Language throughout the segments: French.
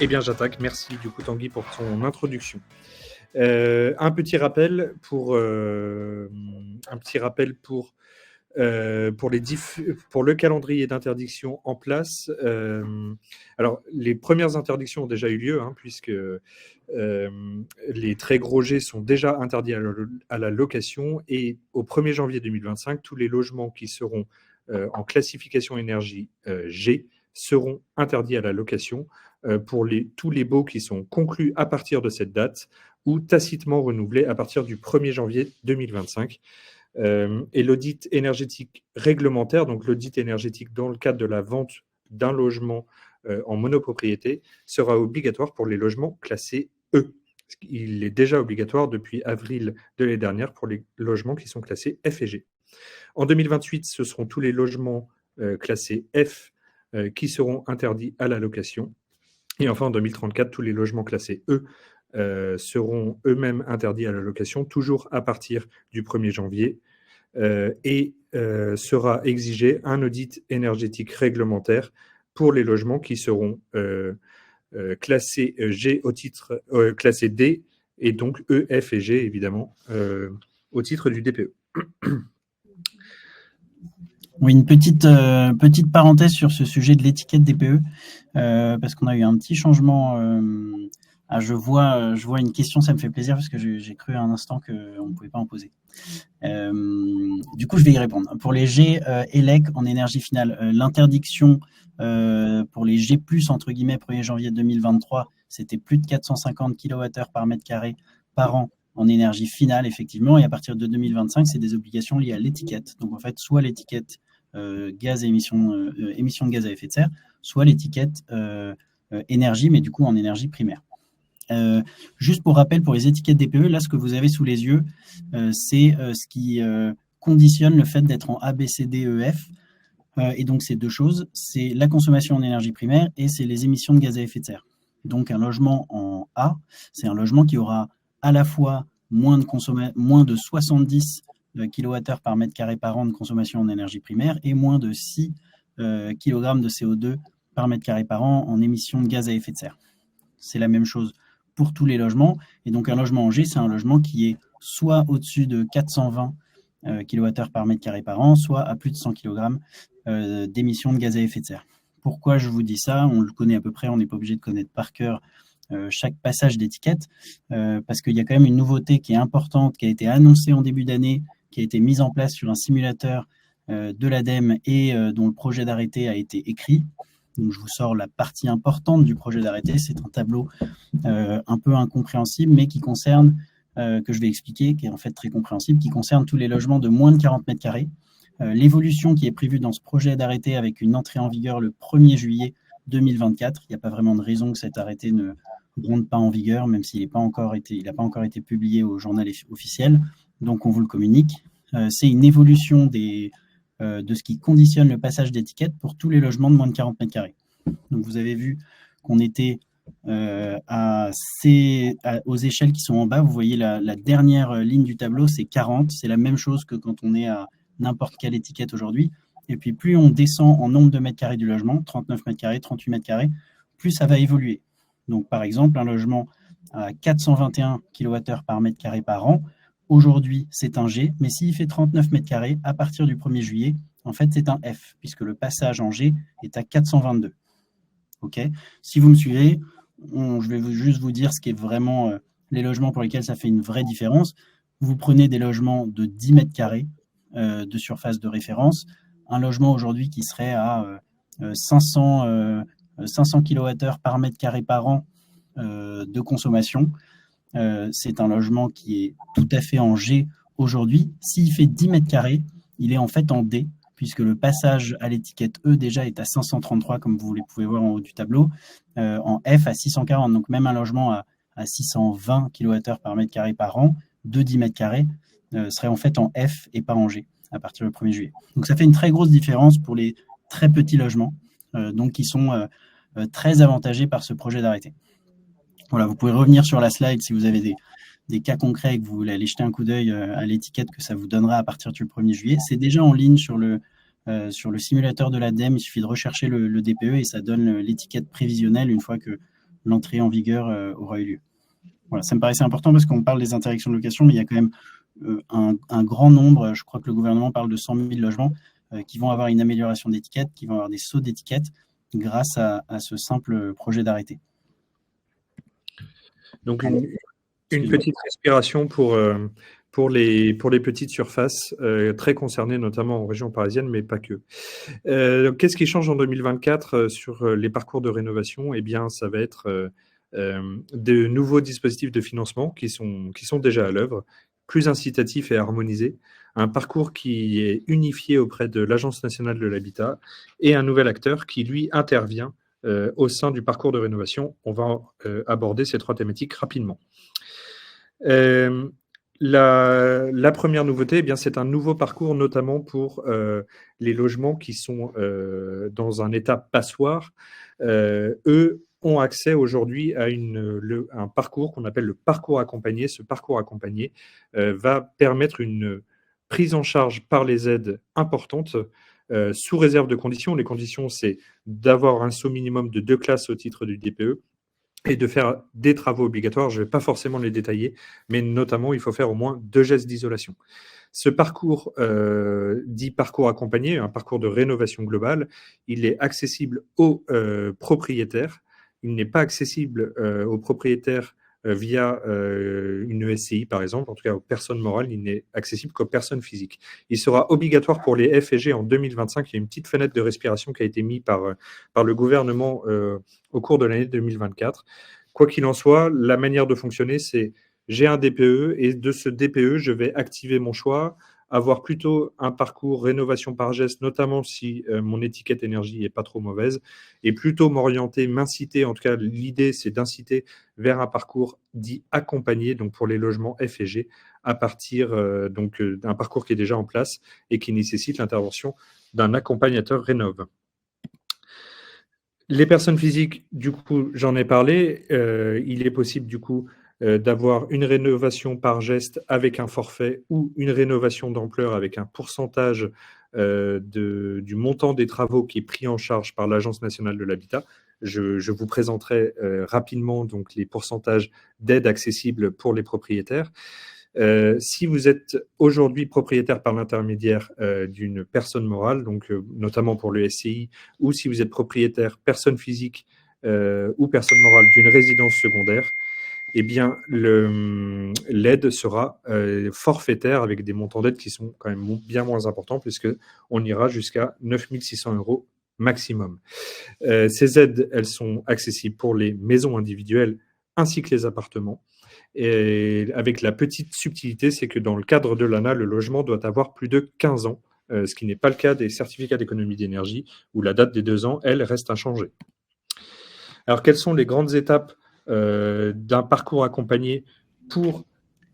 Eh bien, j'attaque. Merci du coup, Tanguy, pour ton introduction. Un petit rappel pour pour le calendrier d'interdiction en place. Alors, les premières interdictions ont déjà eu lieu, hein, puisque les très gros jets sont déjà interdits à la location, et au 1er janvier 2025, tous les logements qui seront en classification énergie G seront interdits à la location pour tous les baux qui sont conclus à partir de cette date ou tacitement renouvelés à partir du 1er janvier 2025. Et l'audit énergétique réglementaire, donc l'audit énergétique dans le cadre de la vente d'un logement en monopropriété, sera obligatoire pour les logements classés E. Il est déjà obligatoire depuis avril de l'année dernière pour les logements qui sont classés F et G. En 2028, ce seront tous les logements classés F qui seront interdits à la location. Et enfin, en 2034, tous les logements classés E seront eux-mêmes interdits à la location, toujours à partir du 1er janvier, et sera exigé un audit énergétique réglementaire pour les logements qui seront classés G au titre classés D, et donc E, F et G, évidemment, au titre du DPE. Oui, une petite parenthèse sur ce sujet de l'étiquette DPE, parce qu'on a eu un petit changement. Je vois une question, ça me fait plaisir parce que j'ai cru à un instant qu'on ne pouvait pas en poser. Du coup, je vais y répondre. Pour les G ELEC en énergie finale, l'interdiction pour les G+, entre guillemets, 1er janvier 2023, c'était plus de 450 kWh par mètre carré par an en énergie finale, effectivement. Et à partir de 2025, c'est des obligations liées à l'étiquette. Donc, en fait, soit l'étiquette gaz et émissions de gaz à effet de serre, soit l'étiquette énergie, mais du coup en énergie primaire. Juste pour rappel, pour les étiquettes DPE, là, ce que vous avez sous les yeux, c'est ce qui conditionne le fait d'être en A, B, C, D, E, F. Et donc, c'est deux choses. C'est la consommation en énergie primaire et c'est les émissions de gaz à effet de serre. Donc, un logement en A, c'est un logement qui aura à la fois moins de 70 kWh par mètre carré par an de consommation en énergie primaire et moins de 6 kg de CO2 par mètre carré par an en émissions de gaz à effet de serre. C'est la même chose pour tous les logements. Et donc, un logement en G, c'est un logement qui est soit au-dessus de 420 kWh par mètre carré par an, soit à plus de 100 kg d'émissions de gaz à effet de serre. Pourquoi je vous dis ça? On le connaît à peu près, on n'est pas obligé de connaître par cœur chaque passage d'étiquette, parce qu'il y a quand même une nouveauté qui est importante, qui a été annoncée en début d'année, qui a été mise en place sur un simulateur de l'ADEME et dont le projet d'arrêté a été écrit. Donc, je vous sors la partie importante du projet d'arrêté. C'est un tableau un peu incompréhensible, mais qui concerne, que je vais expliquer, qui est en fait très compréhensible, qui concerne tous les logements de moins de 40 mètres carrés. L'évolution qui est prévue dans ce projet d'arrêté avec une entrée en vigueur le 1er juillet 2024. Il n'y a pas vraiment de raison que cet arrêté ne rentre pas en vigueur, même s'il n'a pas encore été publié au journal officiel. Donc, on vous le communique. C'est une évolution de ce qui conditionne le passage d'étiquette pour tous les logements de moins de 40 mètres carrés. Donc, vous avez vu qu'on était aux échelles qui sont en bas. Vous voyez la dernière ligne du tableau, c'est 40. C'est la même chose que quand on est à n'importe quelle étiquette aujourd'hui. Et puis, plus on descend en nombre de mètres carrés du logement, 39 mètres carrés, 38 mètres carrés, plus ça va évoluer. Donc, par exemple, un logement à 421 kWh par mètre carré par an, aujourd'hui, c'est un G, mais s'il fait 39 mètres carrés, à partir du 1er juillet, en fait, c'est un F, puisque le passage en G est à 422. OK ? Si vous me suivez, je vais juste vous dire ce qui est vraiment les logements pour lesquels ça fait une vraie différence. Vous prenez des logements de 10 mètres carrés de surface de référence, un logement aujourd'hui qui serait à 500 kWh par mètre carré par an de consommation. C'est un logement qui est tout à fait en G aujourd'hui. S'il fait 10 mètres carrés, il est en fait en D, puisque le passage à l'étiquette E déjà est à 533, comme vous les pouvez voir en haut du tableau, en F à 640. Donc même un logement à 620 kWh par mètre carré par an, de 10 mètres carrés, serait en fait en F et pas en G à partir du 1er juillet. Donc ça fait une très grosse différence pour les très petits logements, donc qui sont très avantagés par ce projet d'arrêté. Voilà, vous pouvez revenir sur la slide si vous avez des cas concrets et que vous voulez aller jeter un coup d'œil à l'étiquette que ça vous donnera à partir du 1er juillet. C'est déjà en ligne sur le simulateur de l'ADEME. Il suffit de rechercher le DPE et ça donne l'étiquette prévisionnelle une fois que l'entrée en vigueur aura eu lieu. Voilà, ça me paraissait important parce qu'on parle des interdictions de location, mais il y a quand même un grand nombre, je crois que le gouvernement parle de 100 000 logements qui vont avoir une amélioration d'étiquette, qui vont avoir des sauts d'étiquette grâce à ce simple projet d'arrêté. Donc, une petite respiration pour les petites surfaces, très concernées, notamment en région parisienne, mais pas que. Qu'est-ce qui change en 2024 sur les parcours de rénovation? Eh bien, ça va être de nouveaux dispositifs de financement qui sont déjà à l'œuvre, plus incitatifs et harmonisés, un parcours qui est unifié auprès de l'Agence nationale de l'habitat et un nouvel acteur qui, lui, intervient au sein du parcours de rénovation. On va aborder ces 3 thématiques rapidement. La première nouveauté, eh bien, c'est un nouveau parcours, notamment pour les logements qui sont dans un état passoire. Eux ont accès aujourd'hui à un parcours qu'on appelle le parcours accompagné. Ce parcours accompagné va permettre une prise en charge par les aides importantes, sous réserve de conditions. Les conditions, c'est d'avoir un saut minimum de 2 classes au titre du DPE et de faire des travaux obligatoires. Je ne vais pas forcément les détailler, mais notamment, il faut faire au moins 2 gestes d'isolation. Ce parcours, dit parcours accompagné, un parcours de rénovation globale, il est accessible aux propriétaires. Il n'est pas accessible aux propriétaires via une SCI, par exemple, en tout cas aux personnes morales, il n'est accessible qu'aux personnes physiques. Il sera obligatoire pour les F et G en 2025. Il y a une petite fenêtre de respiration qui a été mise par le gouvernement au cours de l'année 2024. Quoi qu'il en soit, la manière de fonctionner, c'est j'ai un DPE et de ce DPE, je vais activer mon choix, avoir plutôt un parcours rénovation par geste, notamment si mon étiquette énergie n'est pas trop mauvaise, et plutôt m'orienter, m'inciter, en tout cas l'idée c'est d'inciter vers un parcours dit accompagné, donc pour les logements F et G, à partir d'un parcours qui est déjà en place et qui nécessite l'intervention d'un accompagnateur rénov'. Les personnes physiques, du coup, j'en ai parlé. Il est possible, du coup, d'avoir une rénovation par geste avec un forfait ou une rénovation d'ampleur avec un pourcentage du montant des travaux qui est pris en charge par l'Agence nationale de l'habitat. Je vous présenterai rapidement donc, les pourcentages d'aide accessibles pour les propriétaires. Si vous êtes aujourd'hui propriétaire par l'intermédiaire d'une personne morale, donc notamment pour le SCI, ou si vous êtes propriétaire personne physique ou personne morale d'une résidence secondaire, eh bien l'aide sera forfaitaire avec des montants d'aide qui sont quand même bien moins importants puisqu'on ira jusqu'à 9 600 € maximum. Ces aides, elles sont accessibles pour les maisons individuelles ainsi que les appartements. Et avec la petite subtilité, c'est que dans le cadre de l'ANA, le logement doit avoir plus de 15 ans, ce qui n'est pas le cas des certificats d'économie d'énergie, où la date des 2 ans, elle, reste inchangée. Alors, quelles sont les grandes étapes d'un parcours accompagné pour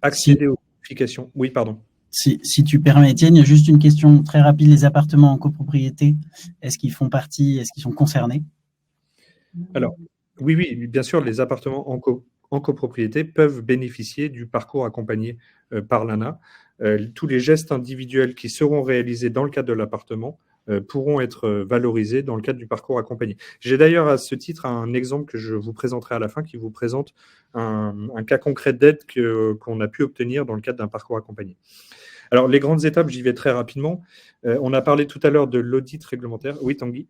accéder aux qualifications? Oui, pardon. Si tu permets, Étienne, il y a juste une question très rapide. Les appartements en copropriété, est-ce qu'ils font partie, est-ce qu'ils sont concernés? Alors, oui, bien sûr, les appartements en copropriété peuvent bénéficier du parcours accompagné par l'ANA. Tous les gestes individuels qui seront réalisés dans le cadre de l'appartement pourront être valorisés dans le cadre du parcours accompagné. J'ai d'ailleurs à ce titre un exemple que je vous présenterai à la fin qui vous présente un cas concret d'aide qu'on a pu obtenir dans le cadre d'un parcours accompagné. Alors, les grandes étapes, j'y vais très rapidement. On a parlé tout à l'heure de l'audit réglementaire. Oui, Tanguy?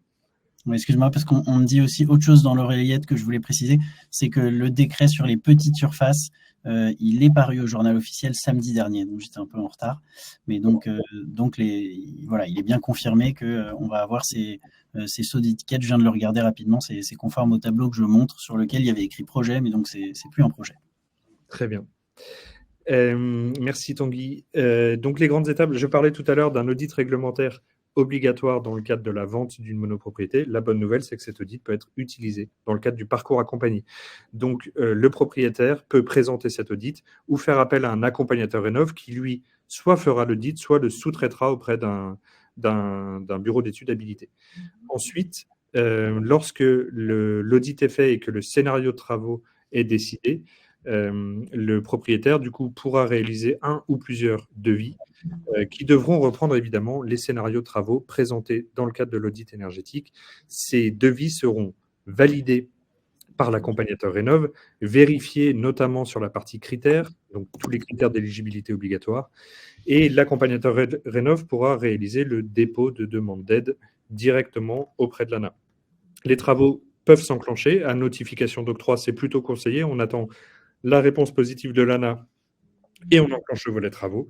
Excuse-moi, parce qu'on me dit aussi autre chose dans l'oreillette que je voulais préciser, c'est que le décret sur les petites surfaces, il est paru au journal officiel samedi dernier, donc j'étais un peu en retard. Mais donc voilà, il est bien confirmé qu'on va avoir ces sauts d'étiquette. Je viens de le regarder rapidement, c'est conforme au tableau que je montre sur lequel il y avait écrit projet, mais donc c'est plus un projet. Très bien. Merci Tanguy. Donc les grandes étapes, je parlais tout à l'heure d'un audit réglementaire obligatoire dans le cadre de la vente d'une monopropriété. La bonne nouvelle, c'est que cet audit peut être utilisé dans le cadre du parcours accompagné. Donc le propriétaire peut présenter cet audit ou faire appel à un accompagnateur rénov qui, lui, soit fera l'audit, soit le sous-traitera auprès d'un bureau d'études habilité. Ensuite, lorsque l'audit est fait et que le scénario de travaux est décidé, le propriétaire, du coup, pourra réaliser un ou plusieurs devis qui devront reprendre évidemment les scénarios de travaux présentés dans le cadre de l'audit énergétique. Ces devis seront validés par l'accompagnateur Rénov', vérifié notamment sur la partie critères, donc tous les critères d'éligibilité obligatoire, et l'accompagnateur Rénov' pourra réaliser le dépôt de demande d'aide directement auprès de l'ANA. Les travaux peuvent s'enclencher. À notification d'octroi, c'est plutôt conseillé. On attend la réponse positive de l'ANA et on enclenche le volet travaux.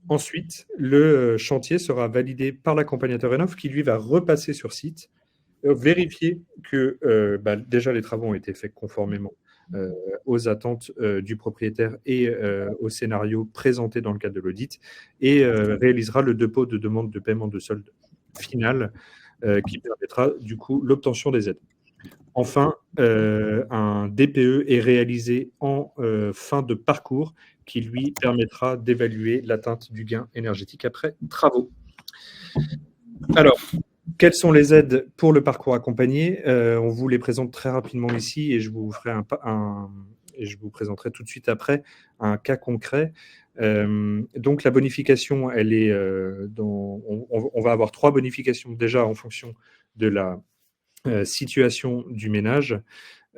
Ensuite, le chantier sera validé par l'accompagnateur Rénov' qui, lui, va repasser sur site, vérifier que déjà les travaux ont été faits conformément aux attentes du propriétaire et au scénario présenté dans le cadre de l'audit et réalisera le dépôt de demande de paiement de solde final qui permettra du coup l'obtention des aides. Enfin, un DPE est réalisé en fin de parcours qui lui permettra d'évaluer l'atteinte du gain énergétique après travaux. Alors, quelles sont les aides pour le parcours accompagné? On vous les présente très rapidement ici et je vous présenterai tout de suite après un cas concret. Donc la bonification, elle est on va avoir 3 bonifications déjà en fonction de la situation du ménage,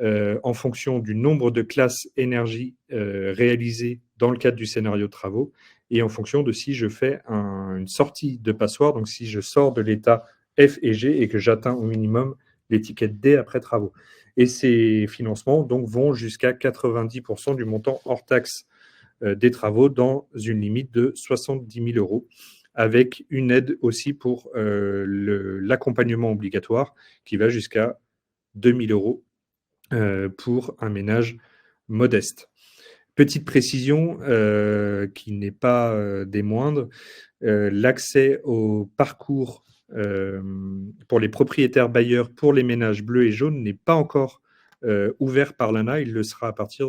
en fonction du nombre de classes énergie réalisées dans le cadre du scénario de travaux et en fonction de si je fais une sortie de passoire, donc si je sors de l'état F et G et que j'atteins au minimum l'étiquette D après travaux. Et ces financements donc, vont jusqu'à 90% du montant hors taxe des travaux dans une limite de 70 000 euros, avec une aide aussi pour l'accompagnement obligatoire qui va jusqu'à 2 000 euros pour un ménage modeste. Petite précision qui n'est pas des moindres, l'accès au parcours pour les propriétaires bailleurs pour les ménages bleus et jaunes n'est pas encore ouvert par l'ANA. Il le sera à partir,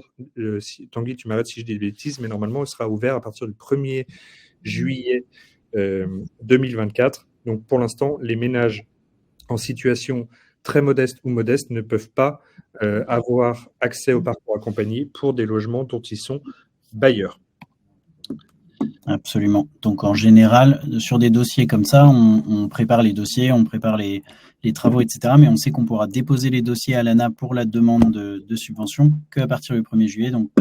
Tanguy, tu m'arrêtes si je dis des bêtises, mais normalement, il sera ouvert à partir du 1er juillet 2024. Donc, pour l'instant, les ménages en situation très modeste ou modeste ne peuvent pas avoir accès au parcours accompagné pour des logements dont ils sont bailleurs. Absolument. Donc en général, sur des dossiers comme ça, on prépare les dossiers, on prépare les travaux, etc. Mais on sait qu'on pourra déposer les dossiers à l'ANA pour la demande de subvention qu'à partir du 1er juillet. Donc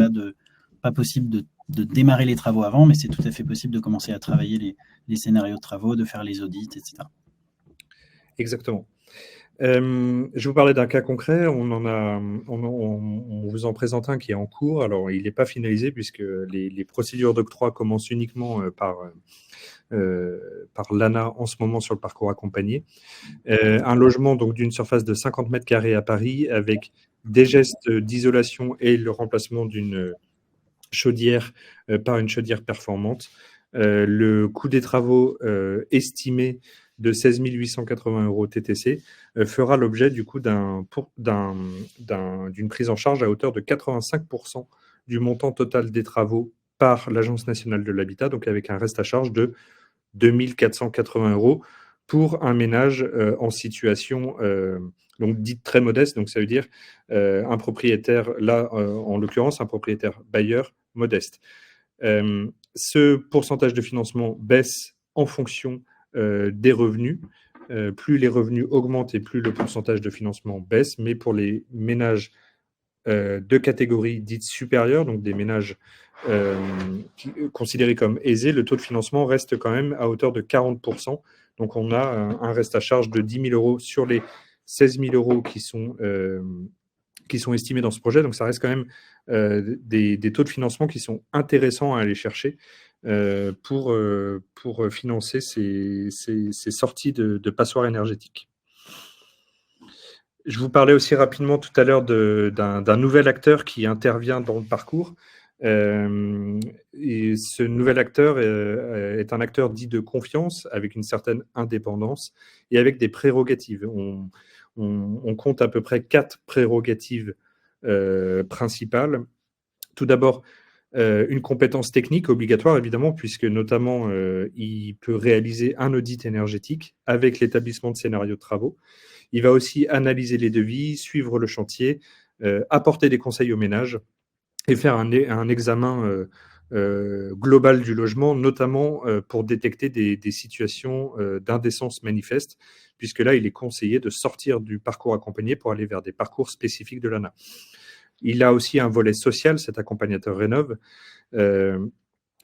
pas possible de démarrer les travaux avant, mais c'est tout à fait possible de commencer à travailler les scénarios de travaux, de faire les audits, etc. Exactement. Je vous parlais d'un cas concret, on vous en présente un qui est en cours. Alors, il n'est pas finalisé puisque les procédures d'octroi commencent uniquement par l'ANA en ce moment sur le parcours accompagné. Un logement donc d'une surface de 50 mètres carrés à Paris avec des gestes d'isolation et le remplacement d'une chaudière par une chaudière performante. Le coût des travaux estimé de 16 880 euros TTC fera l'objet du coup d'une prise en charge à hauteur de 85% du montant total des travaux par l'Agence nationale de l'habitat, donc avec un reste à charge de 2 480 euros pour un ménage en situation donc dite très modeste. Donc ça veut dire un propriétaire, là en l'occurrence un propriétaire bailleur modeste. Ce pourcentage de financement baisse en fonction des revenus. Plus les revenus augmentent et plus le pourcentage de financement baisse, mais pour les ménages de catégorie dite supérieure, donc des ménages considérés comme aisés, le taux de financement reste quand même à hauteur de 40%. Donc on a un reste à charge de 10 000 euros sur les 16 000 euros qui sont estimés dans ce projet. Donc ça reste quand même des taux de financement qui sont intéressants à aller chercher pour financer ces sorties de passoires énergétiques. Je vous parlais aussi rapidement tout à l'heure d'un nouvel acteur qui intervient dans le parcours. Et ce nouvel acteur est un acteur dit de confiance, avec une certaine indépendance et avec des prérogatives. On compte à peu près 4 prérogatives principales. Tout d'abord, une compétence technique obligatoire, évidemment, puisque notamment, il peut réaliser un audit énergétique avec l'établissement de scénarios de travaux. Il va aussi analyser les devis, suivre le chantier, apporter des conseils aux ménages et faire un examen global du logement, notamment pour détecter des situations d'indécence manifeste, puisque là, il est conseillé de sortir du parcours accompagné pour aller vers des parcours spécifiques de l'ANA. Il a aussi un volet social, cet accompagnateur Rénov',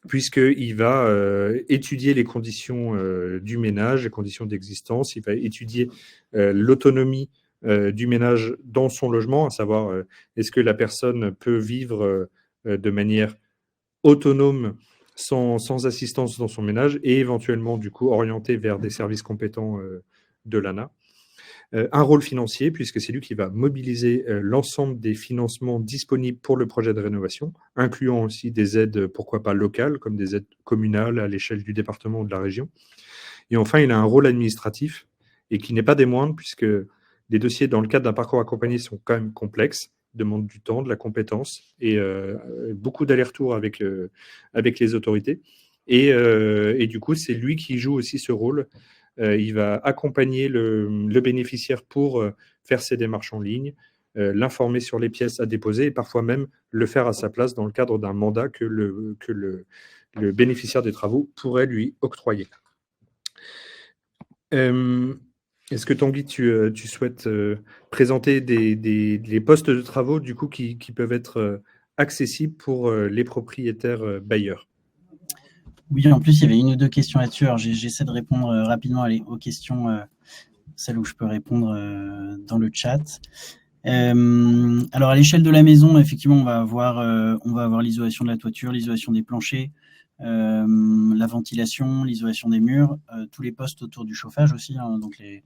puisqu'il va étudier les conditions du ménage, les conditions d'existence, il va étudier l'autonomie du ménage dans son logement, à savoir est-ce que la personne peut vivre de manière autonome sans assistance dans son ménage et éventuellement du coup orienté vers des services compétents de l'ANA. Un rôle financier, puisque c'est lui qui va mobiliser l'ensemble des financements disponibles pour le projet de rénovation, incluant aussi des aides, pourquoi pas locales, comme des aides communales à l'échelle du département ou de la région. Et enfin, il a un rôle administratif, et qui n'est pas des moindres, puisque les dossiers dans le cadre d'un parcours accompagné sont quand même complexes, demandent du temps, de la compétence, et beaucoup d'allers-retours avec les autorités. Et du coup, c'est lui qui joue aussi ce rôle. Il va accompagner le bénéficiaire pour faire ses démarches en ligne, l'informer sur les pièces à déposer et parfois même le faire à sa place dans le cadre d'un mandat que le bénéficiaire des travaux pourrait lui octroyer. Est-ce que Tanguy, tu souhaites présenter les postes de travaux du coup, qui peuvent être accessibles pour les propriétaires bailleurs? Oui, en plus, il y avait une ou deux questions là-dessus. Alors, j'essaie de répondre rapidement aux questions, celles où je peux répondre dans le chat. Alors, à l'échelle de la maison, effectivement, on va avoir l'isolation de la toiture, l'isolation des planchers, la ventilation, l'isolation des murs, tous les postes autour du chauffage aussi, hein, donc les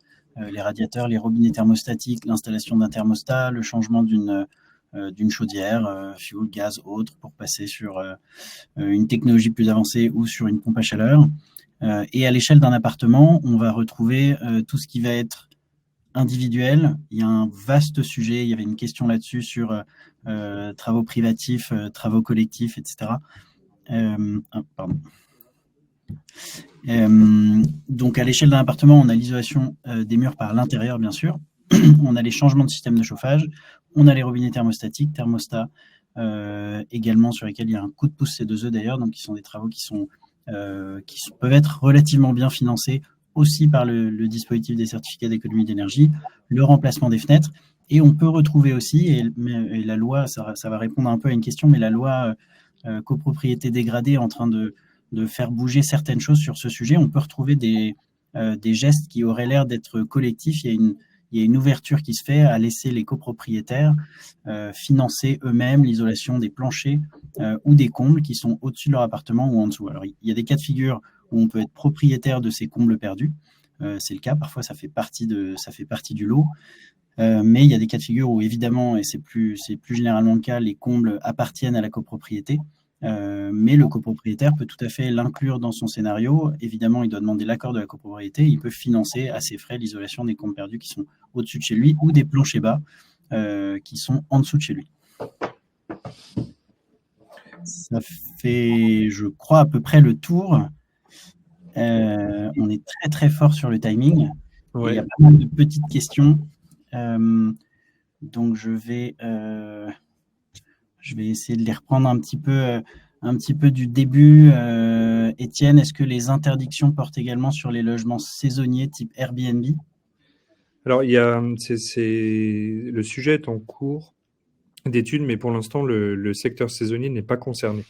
radiateurs, les robinets thermostatiques, l'installation d'un thermostat, le changement d'une chaudière, fuel, gaz, autre, pour passer sur une technologie plus avancée ou sur une pompe à chaleur. Et à l'échelle d'un appartement, on va retrouver tout ce qui va être individuel. Il y a un vaste sujet, il y avait une question là-dessus sur travaux privatifs, travaux collectifs, etc. Pardon. Donc à l'échelle d'un appartement, on a l'isolation des murs par l'intérieur, bien sûr. On a les changements de système de chauffage, on a les robinets thermostatiques, thermostats également, sur lesquels il y a un coup de pouce C2E d'ailleurs, donc qui sont des travaux qui peuvent être relativement bien financés aussi par le dispositif des certificats d'économie d'énergie, le remplacement des fenêtres. Et on peut retrouver aussi, et la loi, ça va répondre un peu à une question, mais la loi copropriété dégradée est en train de faire bouger certaines choses sur ce sujet. On peut retrouver des gestes qui auraient l'air d'être collectifs. Il y a une ouverture qui se fait à laisser les copropriétaires financer eux-mêmes l'isolation des planchers ou des combles qui sont au-dessus de leur appartement ou en dessous. Alors, il y a des cas de figure où on peut être propriétaire de ces combles perdus. C'est le cas, parfois ça fait partie du lot. Mais il y a des cas de figure où, évidemment, et c'est plus généralement le cas, les combles appartiennent à la copropriété. Mais le copropriétaire peut tout à fait l'inclure dans son scénario. Évidemment, il doit demander l'accord de la copropriété. Il peut financer à ses frais l'isolation des combles perdus qui sont au-dessus de chez lui ou des planchers bas qui sont en dessous de chez lui. Ça fait, je crois, à peu près le tour. On est très très fort sur le timing. Ouais. Il y a pas mal de petites questions. Donc je vais essayer de les reprendre un petit peu du début. Étienne, est-ce que les interdictions portent également sur les logements saisonniers type Airbnb? Alors, le sujet est en cours d'études, mais pour l'instant, le secteur saisonnier n'est pas concerné.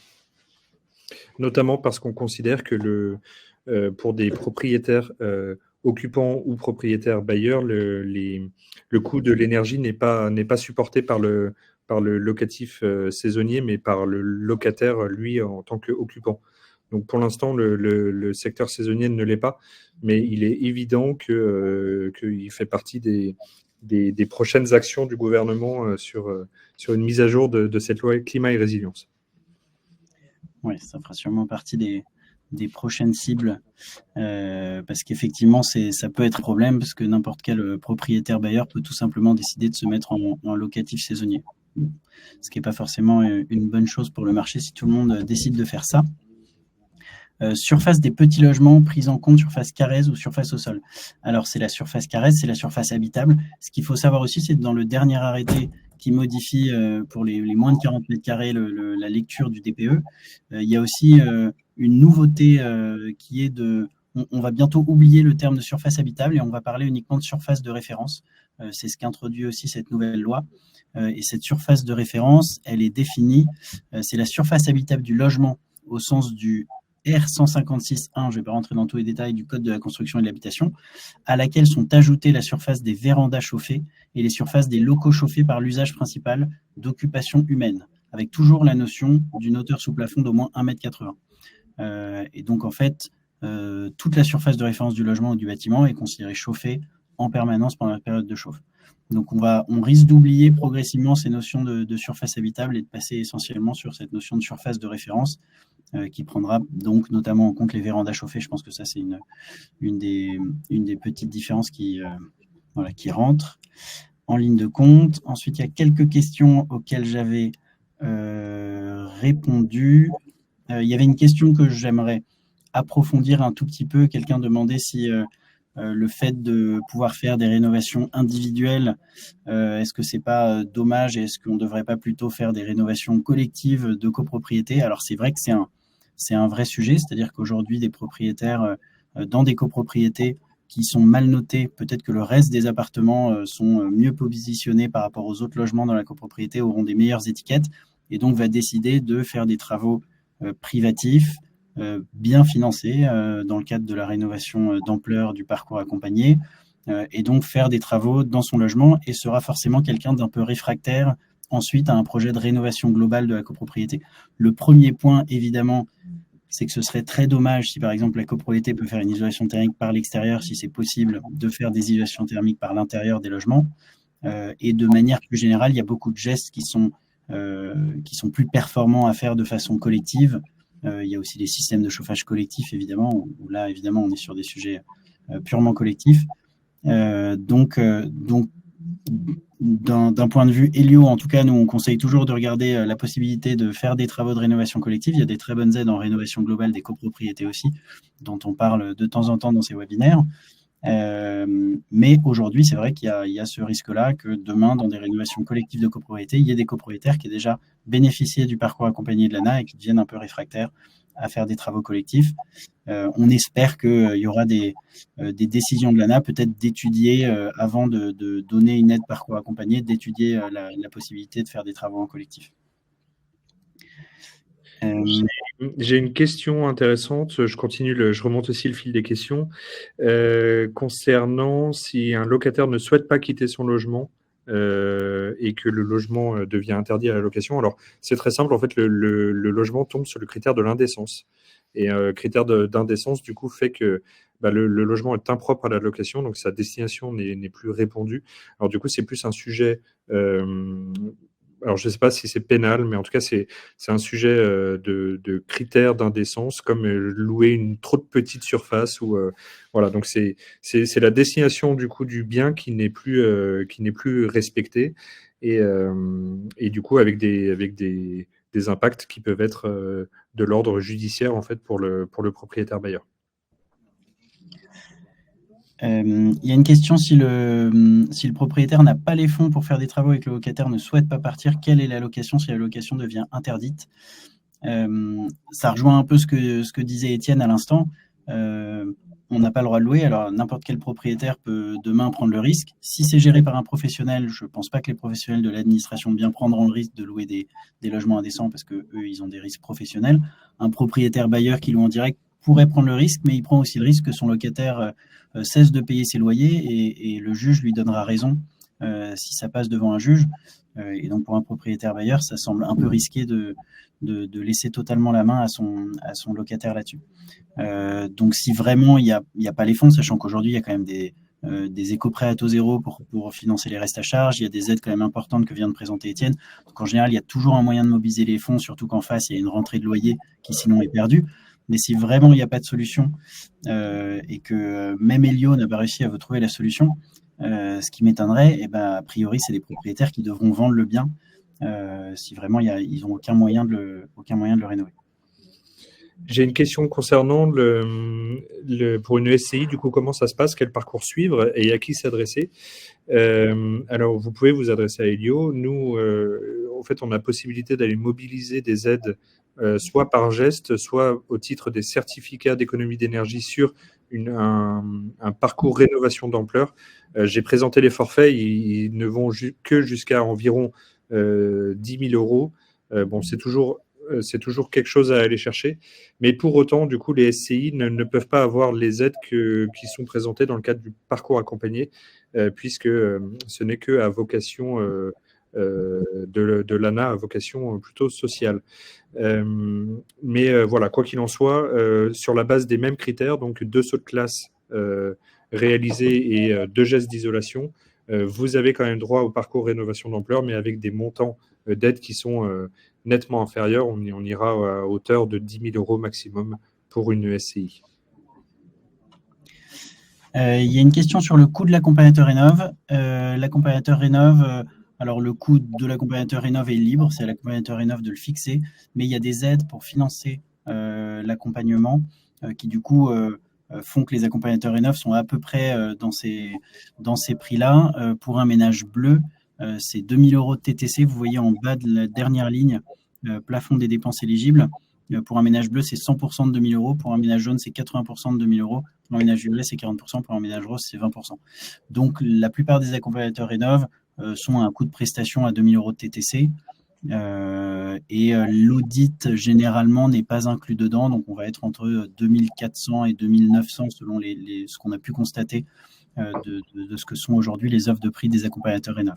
Notamment parce qu'on considère que pour des propriétaires occupants ou propriétaires bailleurs, le coût de l'énergie n'est pas supporté par le locatif saisonnier, mais par le locataire, lui, en tant qu'occupant. Donc, pour l'instant, le secteur saisonnier ne l'est pas, mais il est évident qu'il fait partie des prochaines actions du gouvernement sur une mise à jour de cette loi climat et résilience. Oui, ça fera sûrement partie des prochaines cibles, parce qu'effectivement, ça peut être un problème, parce que n'importe quel propriétaire bailleur peut tout simplement décider de se mettre en locatif saisonnier. Ce qui n'est pas forcément une bonne chose pour le marché si tout le monde décide de faire ça. Surface des petits logements prise en compte, surface carrée ou surface au sol. Alors, c'est la surface carrée, c'est la surface habitable. Ce qu'il faut savoir aussi, c'est que dans le dernier arrêté qui modifie pour les moins de 40 mètres carrés la lecture du DPE, il y a aussi une nouveauté qui est de on va bientôt oublier le terme de surface habitable et on va parler uniquement de surface de référence. C'est ce qu'introduit aussi cette nouvelle loi. Et cette surface de référence, elle est définie, c'est la surface habitable du logement au sens du R156.1, je ne vais pas rentrer dans tous les détails du Code de la construction et de l'habitation, à laquelle sont ajoutées la surface des vérandas chauffées et les surfaces des locaux chauffés par l'usage principal d'occupation humaine, avec toujours la notion d'une hauteur sous plafond d'au moins 1,80 m. Et donc, en fait, toute la surface de référence du logement ou du bâtiment est considérée chauffée en permanence pendant la période de chauffe. Donc, on risque d'oublier progressivement ces notions de surface habitable et de passer essentiellement sur cette notion de surface de référence qui prendra donc notamment en compte les vérandas chauffées. Je pense que ça, c'est une des petites différences qui rentrent en ligne de compte. Ensuite, il y a quelques questions auxquelles j'avais répondu. Il y avait une question que j'aimerais approfondir un tout petit peu. Quelqu'un demandait si le fait de pouvoir faire des rénovations individuelles, est-ce que c'est pas dommage et est-ce qu'on ne devrait pas plutôt faire des rénovations collectives de copropriété? Alors c'est vrai que c'est un vrai sujet, c'est-à-dire qu'aujourd'hui des propriétaires dans des copropriétés qui sont mal notés, peut-être que le reste des appartements sont mieux positionnés par rapport aux autres logements dans la copropriété, auront des meilleures étiquettes et donc va décider de faire des travaux privatifs, bien financés dans le cadre de la rénovation d'ampleur du parcours accompagné et donc faire des travaux dans son logement et sera forcément quelqu'un d'un peu réfractaire ensuite à un projet de rénovation globale de la copropriété. Le premier point, évidemment, c'est que ce serait très dommage si, par exemple, la copropriété peut faire une isolation thermique par l'extérieur, si c'est possible de faire des isolations thermiques par l'intérieur des logements. Et de manière plus générale, il y a beaucoup de gestes qui sont plus performants à faire de façon collective. Il y a aussi les systèmes de chauffage collectif, évidemment, où là, évidemment, on est sur des sujets purement collectifs. Donc, d'un point de vue Hélio, en tout cas, nous, on conseille toujours de regarder la possibilité de faire des travaux de rénovation collective. Il y a des très bonnes aides en rénovation globale des copropriétés aussi, dont on parle de temps en temps dans ces webinaires. Mais aujourd'hui, c'est vrai qu'il y a ce risque-là que demain, dans des rénovations collectives de copropriété, il y ait des copropriétaires qui aient déjà bénéficié du parcours accompagné de l'ANA et qui deviennent un peu réfractaires à faire des travaux collectifs. On espère qu'il y aura des décisions de l'ANA, peut-être d'étudier, avant de donner une aide parcours accompagné, d'étudier la possibilité de faire des travaux en collectif. J'ai une question intéressante, je remonte aussi le fil des questions, concernant si un locataire ne souhaite pas quitter son logement et que le logement devient interdit à la location. Alors, c'est très simple, en fait, le logement tombe sur le critère de l'indécence. Et critère d'indécence, du coup, fait que le logement est impropre à la location, donc sa destination n'est plus répondue. Alors, du coup, c'est plus un sujet... alors, je ne sais pas si c'est pénal, mais en tout cas, c'est un sujet de critères d'indécence, comme louer une trop petite surface. Voilà, donc c'est la destination du coup du bien qui n'est plus respectée et du coup avec des impacts qui peuvent être de l'ordre judiciaire en fait pour le propriétaire bailleur. Il y a une question, si le propriétaire n'a pas les fonds pour faire des travaux et que le locataire ne souhaite pas partir, quelle est la location si la location devient interdite? Ça rejoint un peu ce que disait Étienne à l'instant. On n'a pas le droit de louer, alors n'importe quel propriétaire peut demain prendre le risque. Si c'est géré par un professionnel, je ne pense pas que les professionnels de l'administration de biens prendront le risque de louer des logements indécents parce qu'eux, ils ont des risques professionnels. Un propriétaire bailleur qui loue en direct pourrait prendre le risque, mais il prend aussi le risque que son locataire cesse de payer ses loyers et le juge lui donnera raison si ça passe devant un juge. Et donc pour un propriétaire bailleur, ça semble un peu risqué de laisser totalement la main à son locataire là-dessus. Donc si vraiment il n'y a pas les fonds, sachant qu'aujourd'hui il y a quand même des éco-prêts à taux zéro pour financer les restes à charge, il y a des aides quand même importantes que vient de présenter Étienne. Donc en général, il y a toujours un moyen de mobiliser les fonds, surtout qu'en face, il y a une rentrée de loyer qui sinon est perdue. Mais si vraiment il n'y a pas de solution et que même Hélio n'a pas réussi à vous trouver la solution, ce qui m'étonnerait, a priori, c'est les propriétaires qui devront vendre le bien si vraiment ils n'ont aucun moyen de le rénover. J'ai une question concernant pour une SCI, du coup, comment ça se passe, quel parcours suivre et à qui s'adresser. Alors, vous pouvez vous adresser à Hélio. Nous, en fait, on a la possibilité d'aller mobiliser des aides soit par geste, soit au titre des certificats d'économie d'énergie sur un parcours rénovation d'ampleur. J'ai présenté les forfaits, ils ne vont que jusqu'à environ 10 000 euros. Bon, c'est toujours quelque chose à aller chercher. Mais pour autant, du coup, les SCI ne peuvent pas avoir les aides qui sont présentées dans le cadre du parcours accompagné, puisque ce n'est que à vocation de l'ANA, à vocation plutôt sociale. Mais voilà, quoi qu'il en soit, sur la base des mêmes critères, donc 2 sauts de classe réalisés et 2 gestes d'isolation, vous avez quand même droit au parcours rénovation d'ampleur, mais avec des montants d'aide qui sont nettement inférieurs. On ira à hauteur de 10 000 euros maximum pour une SCI. Il y a une question sur le coût de l'accompagnateur Rénov. L'accompagnateur Rénov, alors le coût de l'accompagnateur Rénov est libre, c'est à l'accompagnateur Rénov de le fixer, mais il y a des aides pour financer l'accompagnement qui du coup font que les accompagnateurs Rénov sont à peu près dans ces prix-là. Pour un ménage bleu, c'est 2 000 euros de TTC. Vous voyez en bas de la dernière ligne, plafond des dépenses éligibles. Pour un ménage bleu, c'est 100% de 2 000 euros. Pour un ménage jaune, c'est 80% de 2 000 euros. Pour un ménage violet, c'est 40%. Pour un ménage rose, c'est 20%. Donc, la plupart des accompagnateurs Rénov sont à un coût de prestation à 2 000 euros de TTC. Et l'audit, généralement, n'est pas inclus dedans. Donc, on va être entre 2 400 et 2 900 selon ce qu'on a pu constater de ce que sont aujourd'hui les offres de prix des accompagnateurs Rénov.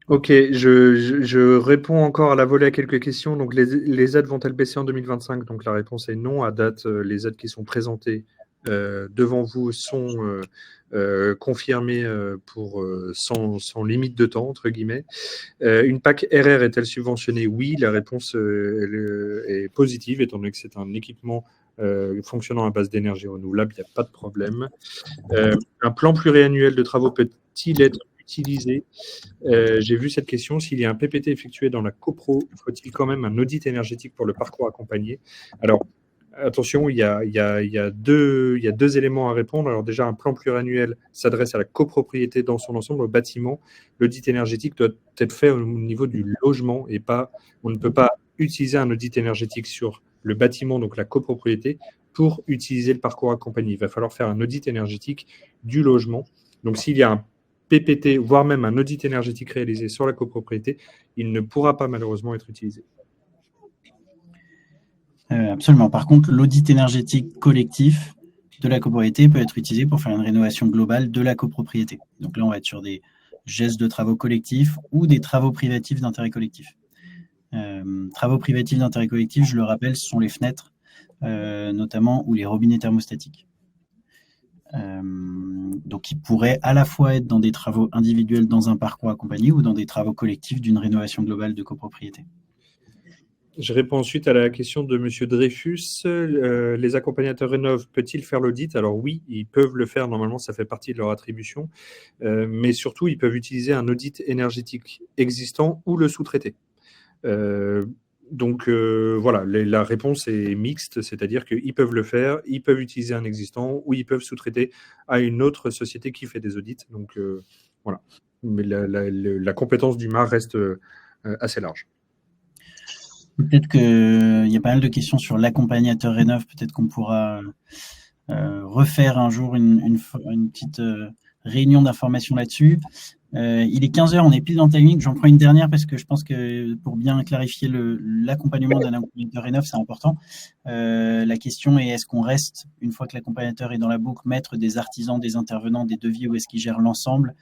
Ok, je réponds encore à la volée à quelques questions. Donc, les aides vont-elles baisser en 2025? Donc, la réponse est non. À date, les aides qui sont présentées devant vous sont confirmées sans limite de temps, entre guillemets. Une PAC RR est-elle subventionnée? Oui, la réponse est positive, étant donné que c'est un équipement fonctionnant à base d'énergie renouvelable, il n'y a pas de problème. Un plan pluriannuel de travaux peut-il être utilisé? J'ai vu cette question. S'il y a un PPT effectué dans la copro, faut-il quand même un audit énergétique pour le parcours accompagné? Alors, attention, il y a deux éléments à répondre. Alors déjà, un plan pluriannuel s'adresse à la copropriété dans son ensemble, au bâtiment. L'audit énergétique doit être fait au niveau du logement et pas, on ne peut pas utiliser un audit énergétique sur le bâtiment, donc la copropriété, pour utiliser le parcours accompagné. Il va falloir faire un audit énergétique du logement. Donc s'il y a un PPT, voire même un audit énergétique réalisé sur la copropriété, il ne pourra pas malheureusement être utilisé. Absolument. Par contre, l'audit énergétique collectif de la copropriété peut être utilisé pour faire une rénovation globale de la copropriété. Donc là, on va être sur des gestes de travaux collectifs ou des travaux privatifs d'intérêt collectif. Travaux privatifs d'intérêt collectif, je le rappelle, ce sont les fenêtres, notamment, ou les robinets thermostatiques. Donc, ils pourraient à la fois être dans des travaux individuels dans un parcours accompagné ou dans des travaux collectifs d'une rénovation globale de copropriété. Je réponds ensuite à la question de M. Dreyfus. Les accompagnateurs Rénov peut-ils faire l'audit? Alors oui, ils peuvent le faire. Normalement, ça fait partie de leur attribution. Mais surtout, ils peuvent utiliser un audit énergétique existant ou le sous-traiter. Donc voilà, la réponse est mixte, c'est-à-dire qu'ils peuvent le faire, ils peuvent utiliser un existant ou ils peuvent sous-traiter à une autre société qui fait des audits. Donc voilà, mais la compétence du MAR reste assez large. Peut-être qu'il y a pas mal de questions sur l'accompagnateur Rénov. Peut-être qu'on pourra refaire un jour une petite réunion d'information là-dessus. Il est 15h, on est pile dans le timing. J'en prends une dernière parce que je pense que pour bien clarifier l'accompagnement d'un accompagnateur Rénov, c'est important. La question est, est-ce qu'on reste, une fois que l'accompagnateur est dans la boucle, maître des artisans, des intervenants, des devis, ou est-ce qu'il gère l'ensemble?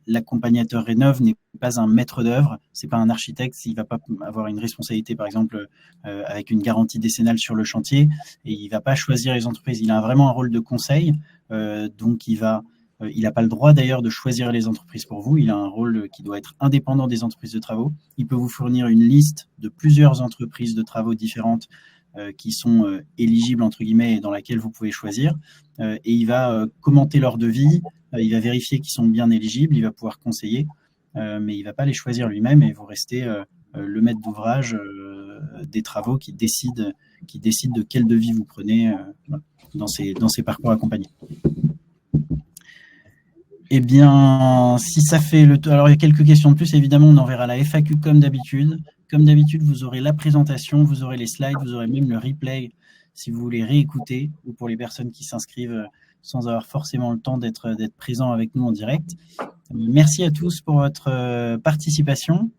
L'accompagnateur Rénov n'est pas un maître d'œuvre, c'est pas un architecte, il va pas avoir une responsabilité par exemple avec une garantie décennale sur le chantier, et il va pas choisir les entreprises, il a vraiment un rôle de conseil, donc il n'a pas le droit d'ailleurs de choisir les entreprises pour vous, il a un rôle qui doit être indépendant des entreprises de travaux. Il peut vous fournir une liste de plusieurs entreprises de travaux différentes qui sont éligibles entre guillemets et dans laquelle vous pouvez choisir, et il va commenter leurs devis, il va vérifier qu'ils sont bien éligibles, il va pouvoir conseiller, mais il ne va pas les choisir lui-même, et vous restez le maître d'ouvrage des travaux qui décide de quel devis vous prenez dans ces parcours accompagnés. Eh bien, si ça fait le tour, alors il y a quelques questions de plus, évidemment, on enverra la FAQ comme d'habitude. Comme d'habitude, vous aurez la présentation, vous aurez les slides, vous aurez même le replay si vous voulez réécouter ou pour les personnes qui s'inscrivent sans avoir forcément le temps d'être présents avec nous en direct. Merci à tous pour votre participation.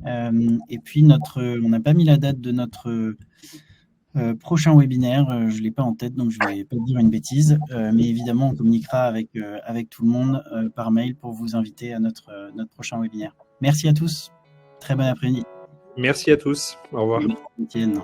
Et puis, on n'a pas mis la date de notre prochain webinaire. Je ne l'ai pas en tête, donc je ne vais pas dire une bêtise. Mais évidemment, on communiquera avec tout le monde par mail pour vous inviter à notre prochain webinaire. Merci à tous. Très bon après-midi. Merci à tous. Au revoir. Étienne.